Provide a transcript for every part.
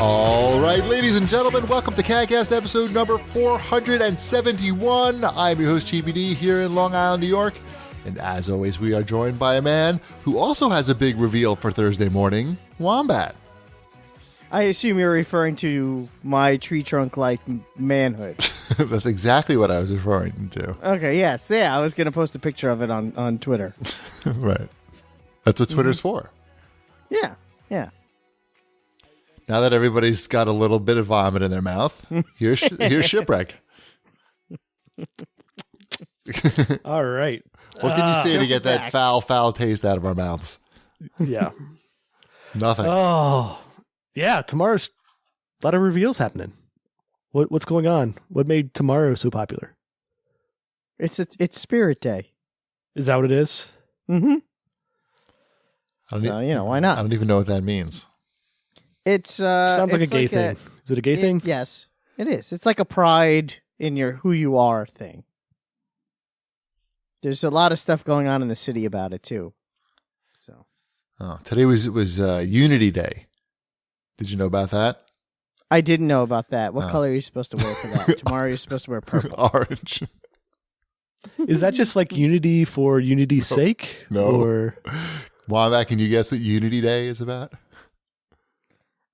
All right, ladies and gentlemen, welcome to CAGCast episode number 471. I'm your host, Cheapy here in Long Island, New York. And as always, we are joined by a man who also has a big reveal for Thursday morning, Wombat. I assume you're referring to my tree trunk-like manhood. That's exactly what I was referring to. Okay, yes. Yeah, I was going to post a picture of it on Twitter. Right. That's what Twitter's for. Yeah. Now that everybody's got a little bit of vomit in their mouth, here's Shipwreck. All right. What can you say to get that foul taste out of our mouths? Yeah. Nothing. Oh, yeah. Tomorrow's a lot of reveals happening. What's going on? What made tomorrow so popular? It's Spirit Day. Is that what it is? Mm-hmm. Why not? I don't even know what that means. It's sounds like it's a gay thing. Is it a gay thing? Yes, it is. It's like a pride in your who you are thing. There's a lot of stuff going on in the city about it too. So, today was Unity Day. Did you know about that? I didn't know about that. What color are you supposed to wear for that? Tomorrow you're supposed to wear purple. Orange. Is that just like unity for unity's sake? No. Or Wombat, can you guess what Unity Day is about?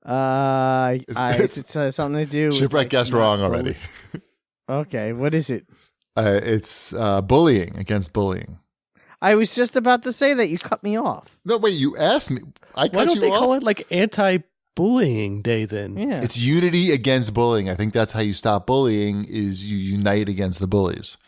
It's something to do with Shipwreck guessed wrong already. Okay, what is it? It's bullying, against bullying. I was just about to say that. You cut me off. No, wait, you asked me. why don't they call it like anti-bullying day then? Yeah. It's unity against bullying. I think that's how you stop bullying, is you unite against the bullies.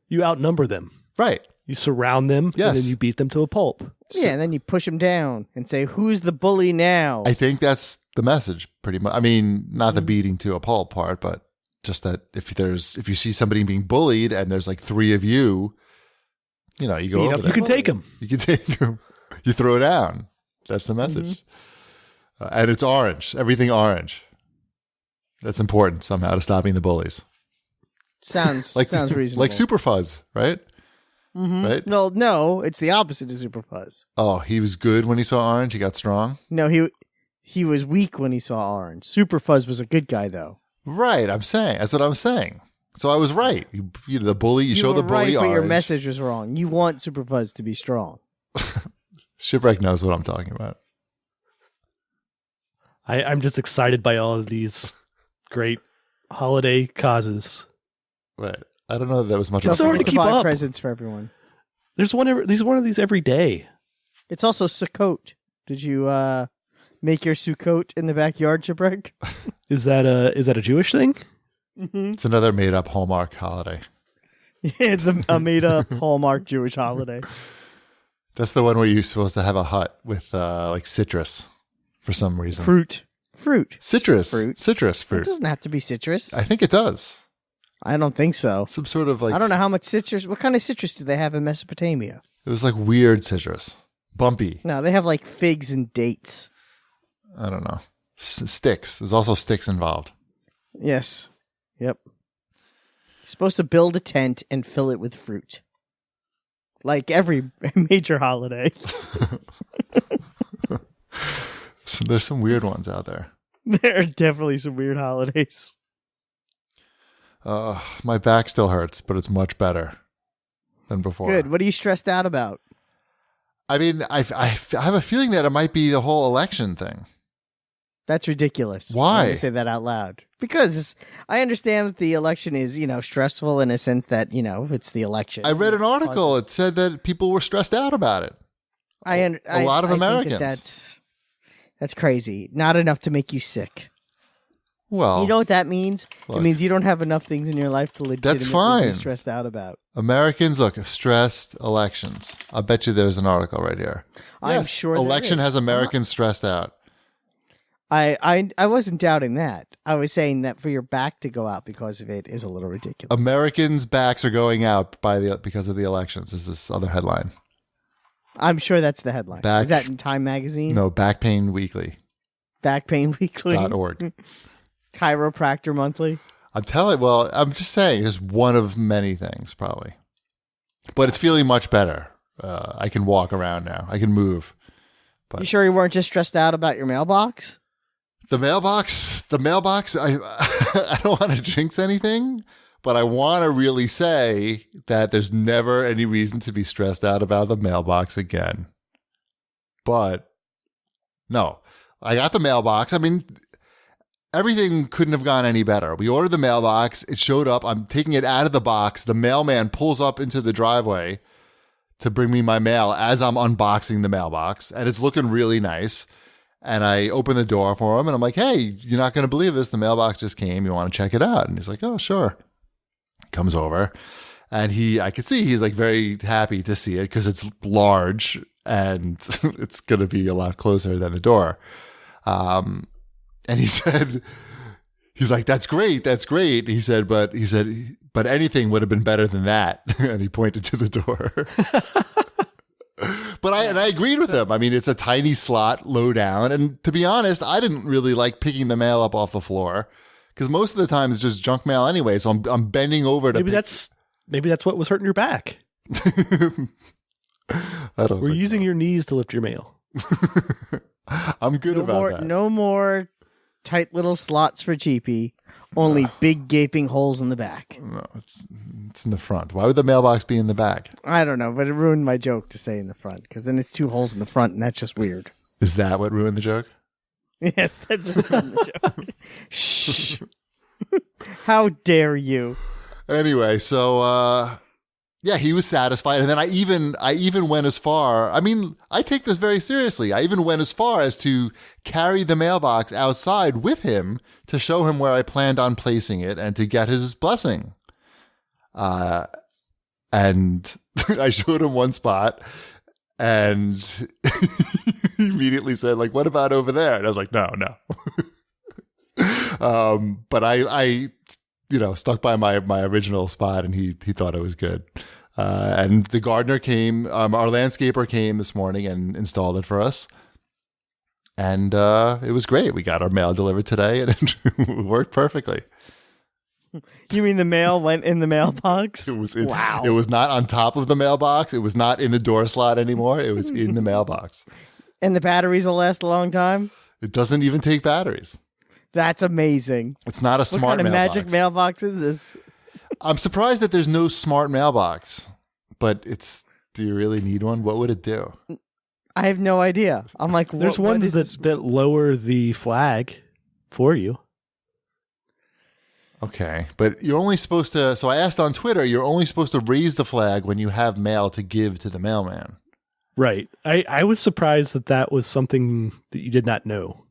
You outnumber them. Right. You surround them, Yes. and then you beat them to a pulp. Yeah, and then you push them down and say, who's the bully now? I think that's the message, pretty much. I mean, not the beating to a pulp part, but just that if you see somebody being bullied and there's like three of you, you go over there. You can take them. You can take them. You throw down. That's the message. And it's orange. Everything orange. That's important somehow to stopping the bullies. Sounds reasonable. Like Super Fuzz, right? Mm-hmm. Right? Well, no, it's the opposite of Super Fuzz. Oh, he was good when he saw orange. He got strong. No, he was weak when he saw orange. Super Fuzz was a good guy, though. Right. That's what I'm saying. So I was right. The bully. You show the bully right, orange. but your message was wrong. You want Super Fuzz to be strong. Shipwreck knows what I'm talking about. I'm just excited by all of these great holiday causes. Right. I don't know that was much. It's of a hard to keep buy up. presents for everyone. There's one of these every day. It's also Sukkot. Did you make your Sukkot in the backyard, Shipwreck? Is that a Jewish thing? Mm-hmm. It's another made-up Hallmark holiday. Yeah, a made-up Hallmark Jewish holiday. That's the one where you're supposed to have a hut with like citrus for some reason. Fruit. Citrus. Fruit. Citrus fruit. It doesn't have to be citrus. I think it does. I don't think so. Some sort of like. I don't know how much citrus. What kind of citrus do they have in Mesopotamia? It was like weird citrus. Bumpy. No, they have like figs and dates. I don't know. Sticks. There's also sticks involved. Yes. Yep. You're supposed to build a tent and fill it with fruit. Like every major holiday. So there's some weird ones out there. There are definitely some weird holidays. My back still hurts, but it's much better than before. Good. What are you stressed out about? I mean, I have a feeling that it might be the whole election thing. That's ridiculous. Why? I'm going to say that out loud. Because I understand that the election is, stressful in a sense that, it's the election. I read an article. It said that people were stressed out about it. A lot of Americans. Think that's crazy. Not enough to make you sick. Well, you know what that means? Look, it means you don't have enough things in your life to legitimately be stressed out about. Americans, stressed elections. I bet you there's an article right here. I'm sure election has Americans stressed out. I wasn't doubting that. I was saying that for your back to go out because of it is a little ridiculous. Americans' backs are going out because of the elections. Is this other headline? I'm sure that's the headline. Is that in Time Magazine? No, Back Pain Weekly. Backpainweekly.org. Chiropractor Monthly. I'm just saying it's one of many things probably. But it's feeling much better. I can walk around now. I can move. But you sure you weren't just stressed out about your mailbox? The mailbox, I don't want to jinx anything, but I want to really say that there's never any reason to be stressed out about the mailbox again. But no, I got the mailbox. I mean, everything couldn't have gone any better. We ordered the mailbox. It showed up. I'm taking it out of the box. The mailman pulls up into the driveway to bring me my mail as I'm unboxing the mailbox. And it's looking really nice. And I open the door for him and I'm like, hey, you're not going to believe this. The mailbox just came. You want to check it out? And he's like, oh, sure. Comes over and I could see he's like very happy to see it because it's large and it's going to be a lot closer than the door. And he's like, that's great. That's great. He said, but anything would have been better than that. And he pointed to the door. But I agreed with him. I mean, it's a tiny slot low down. And to be honest, I didn't really like picking the mail up off the floor because most of the time it's just junk mail anyway. So I'm bending over to maybe that's what was hurting your back. I don't. We're using your knees to lift your mail. I'm good about that. No more tight little slots for Cheapy. Only big gaping holes in the back. No, it's in the front. Why would the mailbox be in the back? I don't know, but it ruined my joke to say in the front because then it's 2 holes in the front, and that's just weird. Is that what ruined the joke? Yes, that's what ruined the joke. Shh! How dare you? Anyway, so yeah, he was satisfied, and then I even went as far. I mean, I take this very seriously. I even went as far as to carry the mailbox outside with him to show him where I planned on placing it and to get his blessing. And I showed him one spot, and he immediately said, like, "What about over there?" And I was like, "No." But I stuck by my original spot, and he thought it was good. And the gardener came, our landscaper came this morning and installed it for us. And it was great. We got our mail delivered today, and it worked perfectly. You mean the mail went in the mailbox? Wow. It was not on top of the mailbox. It was not in the door slot anymore. It was in the mailbox. And the batteries will last a long time? It doesn't even take batteries. That's amazing. It's not a smart mailbox. What kind of magic mailbox is this? I'm surprised that there's no smart mailbox, but do you really need one? What would it do? I have no idea. I'm like, there's ones that lower the flag for you. Okay, but you're only supposed to, so I asked on Twitter, you're only supposed to raise the flag when you have mail to give to the mailman. Right. I was surprised that was something that you did not know.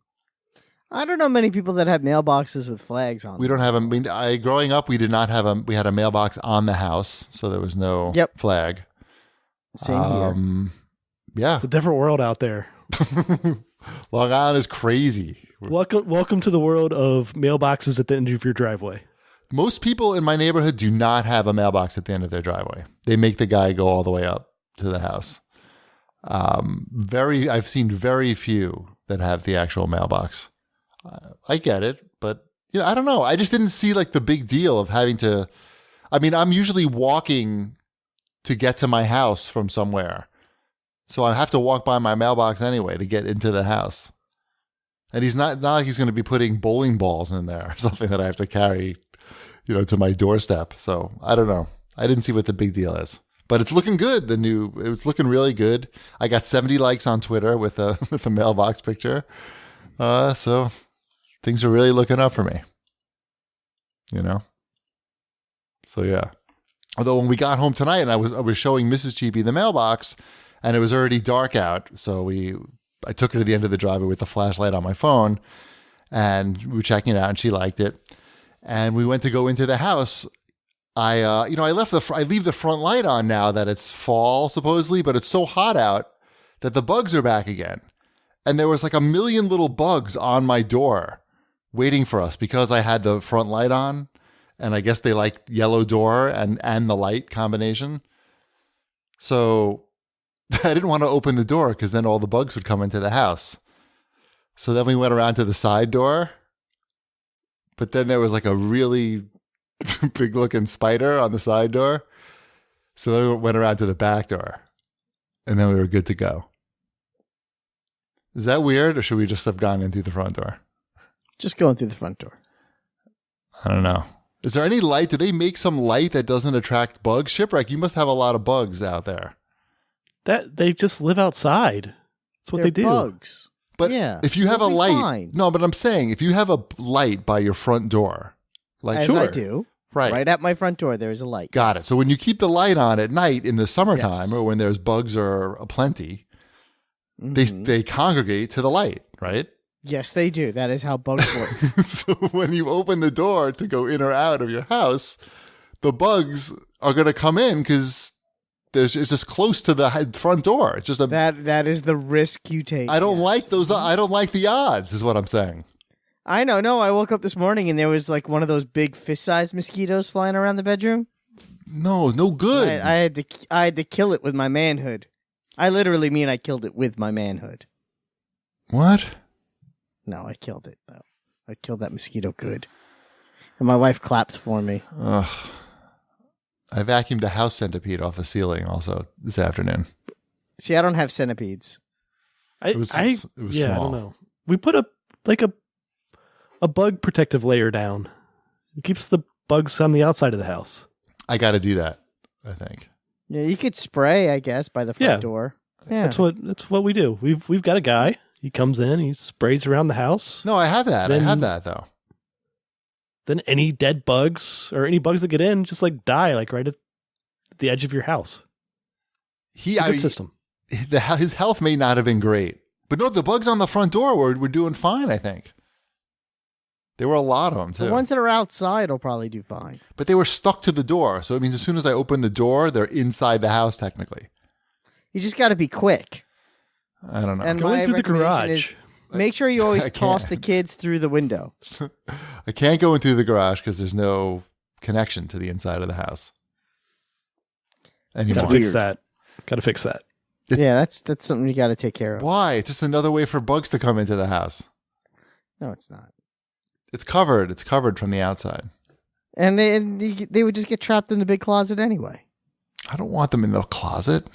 I don't know many people that have mailboxes with flags on We don't have growing up, we did not have we had a mailbox on the house, so there was no flag. Same here. Yeah. It's a different world out there. Long Island is crazy. Welcome to the world of mailboxes at the end of your driveway. Most people in my neighborhood do not have a mailbox at the end of their driveway. They make the guy go all the way up to the house. I've seen very few that have the actual mailbox. I get it, but I don't know. I just didn't see like the big deal of having to. I mean, I'm usually walking to get to my house from somewhere, so I have to walk by my mailbox anyway to get into the house. And he's not like he's going to be putting bowling balls in there or something that I have to carry, to my doorstep. So I don't know. I didn't see what the big deal is, but it's looking good. It was looking really good. I got 70 likes on Twitter with a mailbox picture. So things are really looking up for me, So yeah. Although when we got home tonight and I was showing Mrs. Cheapy the mailbox and it was already dark out. So I took her to the end of the driveway with the flashlight on my phone and we were checking it out and she liked it. And we went to go into the house. I leave the front light on now that it's fall supposedly, but it's so hot out that the bugs are back again. And there was like a million little bugs on my door waiting for us because I had the front light on. And I guess they like yellow door and the light combination. So I didn't want to open the door because then all the bugs would come into the house. So then we went around to the side door. But then there was like a really big looking spider on the side door. So then we went around to the back door. And then we were good to go. Is that weird or should we just have gone in through the front door? Just going through the front door. I don't know. Is there any light? Do they make some light that doesn't attract bugs? Shipwreck, you must have a lot of bugs out there. That they just live outside. That's what They're they do. bugs. But Yeah, if you have a they'll be light, fine. no, but I'm saying if you have a light by your front door, like As sure. I do. right, Right at my front door, there is a light. got it. So when you keep the light on at night in the summertime Yes. or when there's bugs or aplenty, Mhm. they congregate to the light, right? Yes, they do. That is how bugs work. So when you open the door to go in or out of your house, the bugs are going to come in because it's just close to the front door. It's just a. that is the risk you take. I don't yes. like those. I don't like the odds, is what I'm saying. I know. No, I woke up this morning and there was like one of those big fist-sized mosquitoes flying around the bedroom. No good. I had to kill it with my manhood. I literally mean I killed it with my manhood. What? No, I killed it though. I killed that mosquito good. And my wife claps for me. Ugh. I vacuumed a house centipede off the ceiling also this afternoon. See, I don't have centipedes. It was I small. don't know. We put a bug protective layer down. It keeps the bugs on the outside of the house. I got to do that, I think. Yeah, you could spray, I guess, by the front door. Yeah. That's what we do. We've got a guy. He comes in, he sprays around the house. No, I have that. I Then- have that, though. Then any dead bugs or any bugs that get in just like die like right at the edge of your house. It's a good system. His health may not have been great. But no, the bugs on the front door were doing fine, I think. There were a lot of them, too. The ones that are outside will probably do fine. But they were stuck to the door. So it means as soon as I open the door, they're inside the house, technically. You just got to be quick. I don't know. And Going my through the recommendation garage. is make sure you always I toss can't. the kids through the window. I can't go in through the garage because there's no connection to the inside of the house anymore. Gotta fix that. Gotta fix that. Yeah, that's something you got to take care of. Why? It's just another way for bugs to come into the house. No, it's not. It's covered. It's covered from the outside. And they would just get trapped in the big closet anyway. I don't want them in the closet.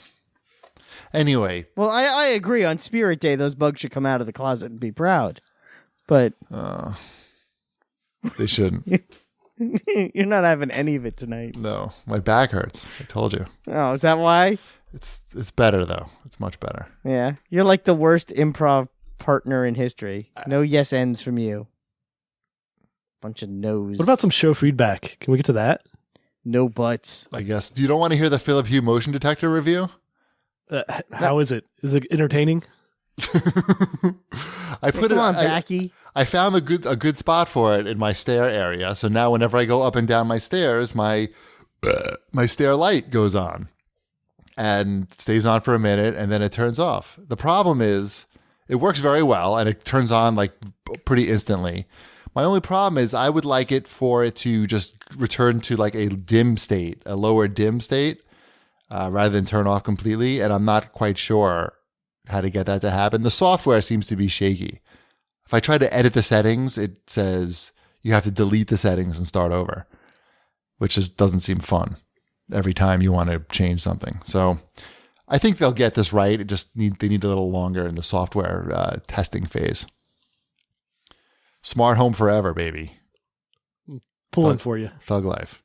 Anyway, Well, I agree. On Spirit Day, those bugs should come out of the closet and be proud. But they shouldn't. you're not having any of it tonight. No, my back hurts. I told you. Oh, is that why? It's better though. It's much better. Yeah. You're like the worst improv partner in history. No yes ends from you. Bunch of no's. What about some show feedback? Can we get to that? no buts? I guess. You don't want to hear the Philip Hue motion detector review? How is it? Is it entertaining? I put Come it on, I, Backy. I found a good spot for it in my stair area. So now whenever I go up and down my stairs, my stair light goes on and stays on for a minute and then it turns off. The problem is it works very well and it turns on like pretty instantly. My only problem is I would like it for it to just return to like a dim state, a lower dim state, rather than turn off completely. And I'm not quite sure how to get that to happen. The software seems to be shaky. If I try to edit the settings, it says you have to delete the settings and start over, which just doesn't seem fun every time you want to change something. So I think they'll get this right. They need a little longer in the software testing phase. Smart home forever, baby. Pulling for you. Thug life.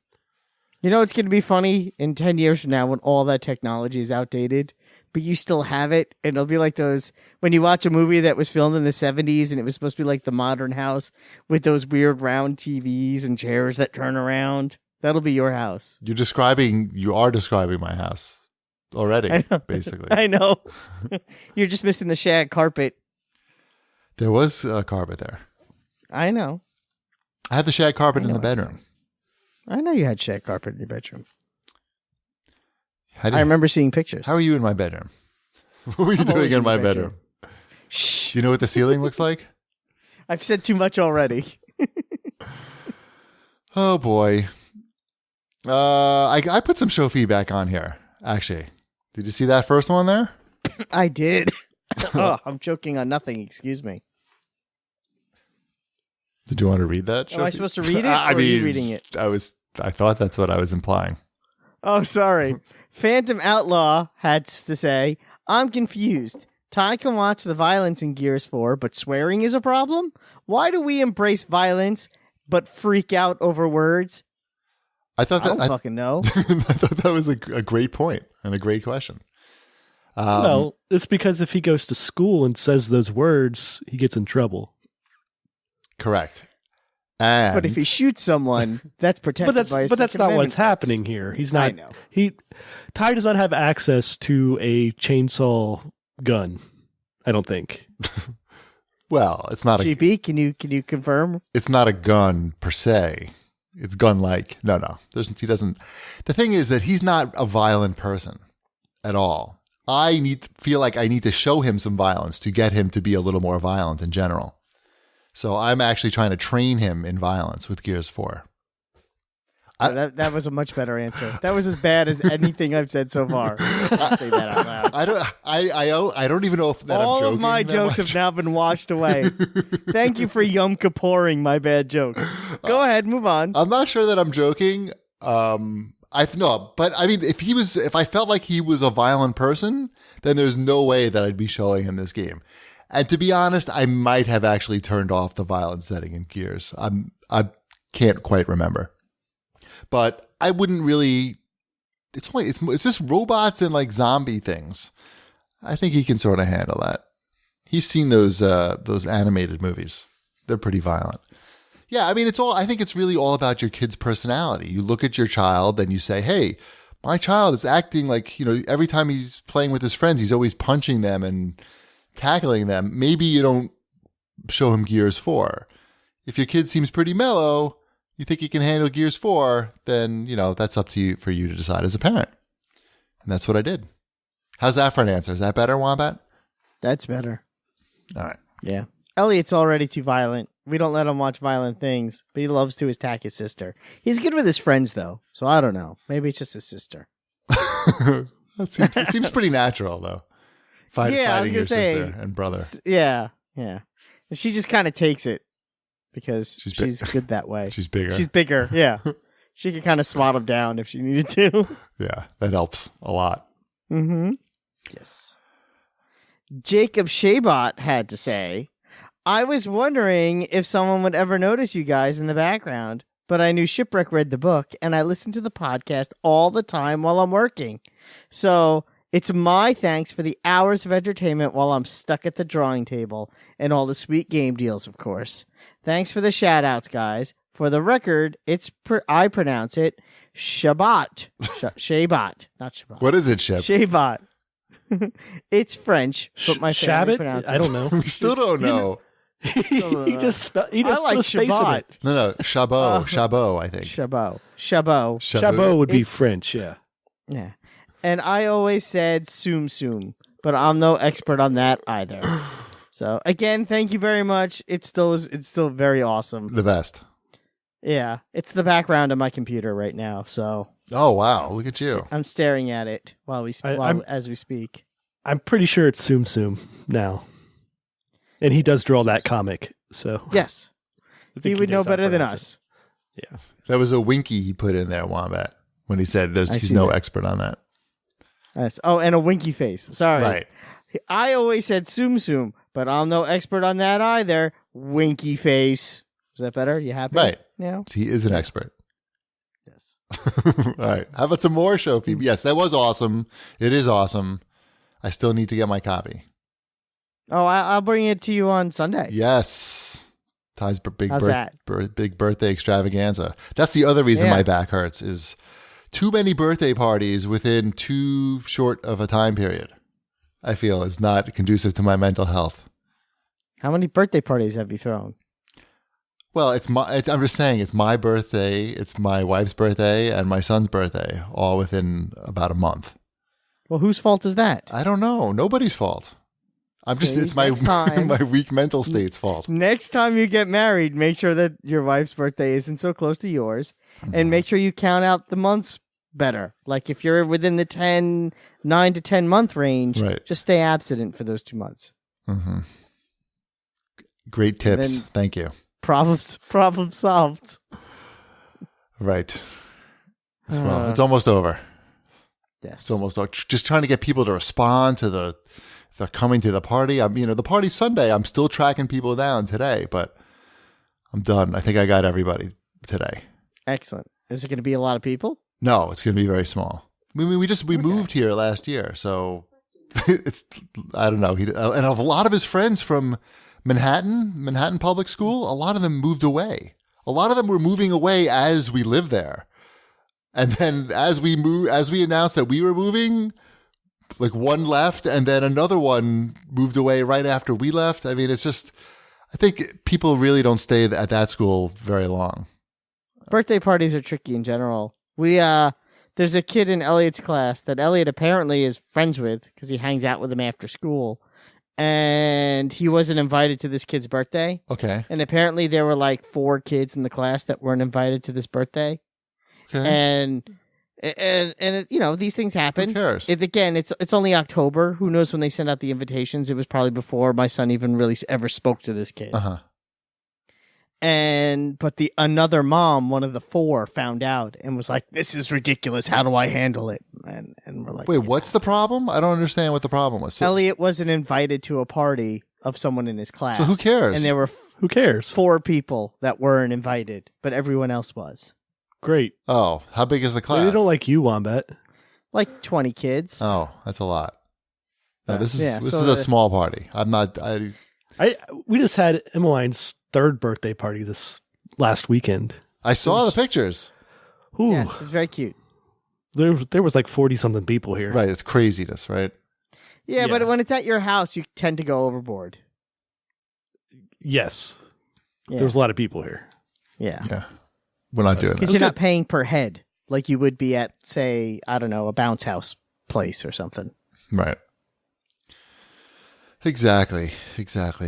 You know, it's going to be funny in 10 years from now when all that technology is outdated, but you still have it. And it'll be like those, when you watch a movie that was filmed in the 70s and it was supposed to be like the modern house with those weird round TVs and chairs that turn around. That'll be your house. You are describing my house already, I know. basically. I know. You're just missing the shag carpet. There was a carpet there. I know. I have the shag carpet in the I know. bedroom. I know you had shag carpet in your bedroom. I I remember seeing pictures. How are you in my bedroom? What were you I'm doing always in in my the bedroom? Shh. Do you know what the ceiling looks like? I've said too much already. Oh boy. I put some show feedback on here, actually. Did you see that first one there? I did. Oh, I'm choking on nothing. Excuse me. Did you want to read that? Am I supposed to read it, or are you reading it? I thought that's what I was implying. Oh, sorry. Phantom Outlaw had to say, I'm confused. Ty can watch the violence in Gears 4, but swearing is a problem? Why do we embrace violence but freak out over words? I don't fucking know. I thought that was a great point and a great question. Well, it's because if he goes to school and says those words, he gets in trouble. Correct. But if he shoots someone, that's protected by but that's Second not Amendment what's happening here. He's not. I know. Ty does not have access to a chainsaw gun. I don't think. Well, it's not GP, can you confirm? It's not a gun per se. It's gun-like. No. He doesn't. The thing is that he's not a violent person at all. I feel like I need to show him some violence to get him to be a little more violent in general. So I'm actually trying to train him in violence with Gears 4. That was a much better answer. That was as bad as anything I've said so far. I'll say that out loud. I don't even know if that all I'm joking of my that jokes much. have now been washed away. Thank you for Yom Kippuring my bad jokes. Go ahead, move on. I'm not sure that I'm joking. But I mean, if I felt like he was a violent person, then there's no way that I'd be showing him this game. And to be honest, I might have actually turned off the violence setting in Gears. I can't quite remember, but I wouldn't really. It's just robots and like zombie things. I think he can sort of handle that. He's seen those animated movies. They're pretty violent. Yeah, I mean, I think it's really all about your kid's personality. You look at your child and you say, hey, my child is acting like, every time he's playing with his friends, he's always punching them and tackling them. Maybe you don't show him Gears 4. If your kid seems pretty mellow, you think he can handle Gears 4, then, that's up to you for you to decide as a parent. And that's what I did. How's that for an answer? Is that better, Wombat? That's better. All right. Yeah. Elliot's already too violent. We don't let him watch violent things, but he loves to attack his sister. He's good with his friends, though, so I don't know. Maybe it's just his sister. It seems pretty natural, though. Fighting your sister and brother. Yeah. And she just kind of takes it because she's good that way. She's bigger. She's bigger, yeah. She could kind of swat him down if she needed to. Yeah, that helps a lot. Mm-hmm. Yes. Jacob Shabot had to say, I was wondering if someone would ever notice you guys in the background, but I knew Shipwreck read the book, and I listen to the podcast all the time while I'm working. So it's my thanks for the hours of entertainment while I'm stuck at the drawing table, and all the sweet game deals, of course. Thanks for the shout-outs, guys. For the record, I pronounce it Shabbat. Shabot, not Shabbat. What is it, Shep? Shabot. It's French, but my family Shabbat? pronounces it. I don't know. We still don't know. He just I like put a space in Shabbat. it. No, Chabot, I think. Chabot. Chabot would be French, yeah. Yeah. And I always said Tsum, but I'm no expert on that either. So again, thank you very much. It's still very awesome. The best. Yeah, it's the background of my computer right now. So. Oh wow! Look at you. I'm staring at it as we speak. I'm pretty sure it's Tsum Tsum now, and he does draw that comic. So yes, he would know better than us. Yeah, that was a winky he put in there, Wombat, when he said he's no expert on that. Yes. Oh, and a winky face. Sorry. Right. I always said Tsum, but I'm no expert on that either. Winky face. Is that better? You happy? Right. Now? He is an expert. Yes. All right. How about some more, Shofi? Yes, that was awesome. It is awesome. I still need to get my copy. Oh, I'll bring it to you on Sunday. Yes. Ty's big birthday extravaganza. That's the other reason my back hurts is too many birthday parties within too short of a time period. I feel is not conducive to my mental health. How many birthday parties have you thrown? Well, I'm just saying it's my birthday, it's my wife's birthday, and my son's birthday, all within about a month. Well, whose fault is that? I don't know. Nobody's fault. It's my my weak mental state's fault. Next time you get married, make sure that your wife's birthday isn't so close to yours, and make sure you count out the months better. Like if you're within the 9 to 10 month range, just stay abstinent for those 2 months. Mm-hmm. Great tips. Thank you. Problem solved. Right. Well, it's almost over. Yes. It's almost over. Just trying to get people to respond to the they're coming to the party. The party's Sunday. I'm still tracking people down today, but I'm done. I think I got everybody today. Excellent. Is it going to be a lot of people? No, it's going to be very small. We moved here last year, so I don't know. And a lot of his friends from Manhattan Public School, a lot of them moved away. A lot of them were moving away as we lived there. And then as we announced that we were moving, like one left and then another one moved away right after we left. I mean, it's just, I think people really don't stay at that school very long. Birthday parties are tricky in general. There's a kid in Elliot's class that Elliot apparently is friends with because he hangs out with him after school. And he wasn't invited to this kid's birthday. Okay. And apparently there were like 4 kids in the class that weren't invited to this birthday. Okay. And these things happen. Who cares? It's only October. Who knows when they send out the invitations? It was probably before my son even really ever spoke to this kid. Uh-huh. But another mom, one of the 4, found out and was like, "This is ridiculous. How do I handle it?" And we're like, "Wait, what's the problem? I don't understand what the problem was." So, Elliot wasn't invited to a party of someone in his class. So who cares? And there were who cares? 4 people that weren't invited, but everyone else was. Great. Oh, how big is the class? They don't like you, Wombat. Like 20 kids. Oh, that's a lot. No, this is a small party. We just had Emmeline's 3rd birthday party this last weekend. I saw the pictures. Ooh, yes, it was very cute. There was like 40-something people here. Right, it's craziness, right? Yeah, but when it's at your house, you tend to go overboard. Yes. Yeah. There was a lot of people here. Yeah. We're not doing that. Because you're not paying per head like you would be at, say, I don't know, a bounce house place or something. Right. Exactly.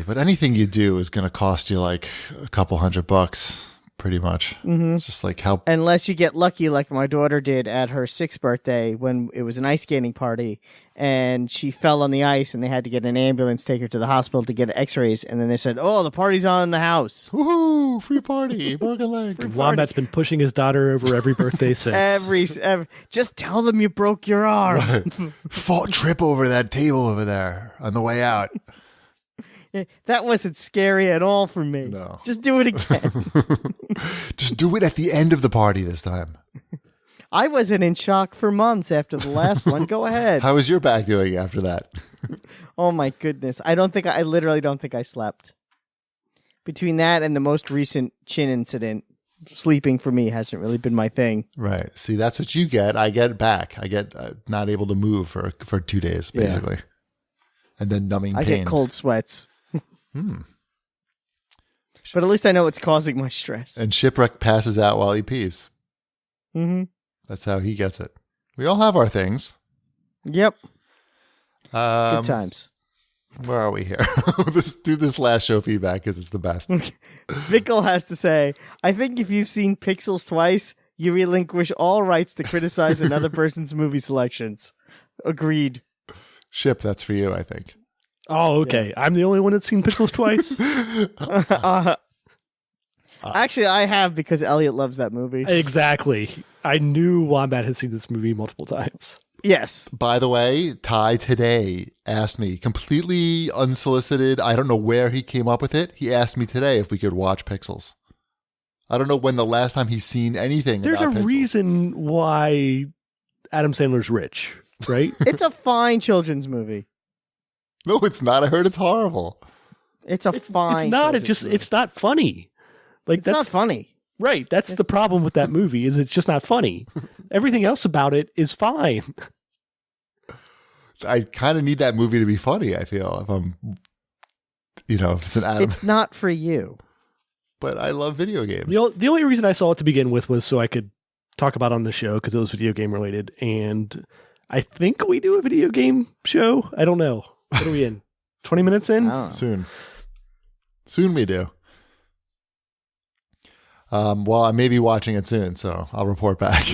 But anything you do is going to cost you like a couple $100, pretty much. Mm-hmm. It's just like how... Unless you get lucky like my daughter did at her 6th birthday when it was an ice skating party and she fell on the ice and they had to get an ambulance, take her to the hospital to get x-rays. And then they said, "Oh, the party's on in the house." Woohoo! Free party. Broken leg. Wombat's been pushing his daughter over every birthday since. Every just tell them you broke your arm. Right. Trip over that table over there on the way out. That wasn't scary at all for me. No. Just do it again. Just do it at the end of the party this time. I wasn't in shock for months after the last one. Go ahead. How was your back doing after that? Oh my goodness. I literally don't think I slept. Between that and the most recent chin incident, sleeping for me hasn't really been my thing. Right. See, that's what you get. I get back. I get not able to move for 2 days, basically. Yeah. And then numbing pain. I get cold sweats. But at least I know what's causing my stress. And Shipwreck passes out while he pees. Mm-hmm. That's how he gets it. We all have our things. Yep. Good times. Where are we here? Let's do this last show feedback because it's the best. Vickle has to say, "I think if you've seen Pixels twice, you relinquish all rights to criticize another person's movie selections." Agreed. Ship, that's for you, I think. Oh, okay. Yeah. I'm the only one that's seen Pixels twice? Actually, I have because Elliot loves that movie. Exactly. I knew Wombat has seen this movie multiple times. Yes. By the way, Ty today asked me, completely unsolicited, I don't know where he came up with it. He asked me today if we could watch Pixels. I don't know when the last time he's seen anything There's about a Pixels. reason why Adam Sandler's rich, right? It's a fine children's movie. No, it's not. I heard it's horrible. It's fine. It's not. movie. It's not funny. Like that's not funny. Right. That's the problem with that movie. Is it's just not funny. Everything else about it is fine. I kind of need that movie to be funny. I feel if I'm, if it's an Adam. It's not for you. But I love video games. The only reason I saw it to begin with was so I could talk about it on the show because it was video game related, and I think we do a video game show. I don't know. What are we in? 20 minutes in? Soon we do. Well, I may be watching it soon, so I'll report back.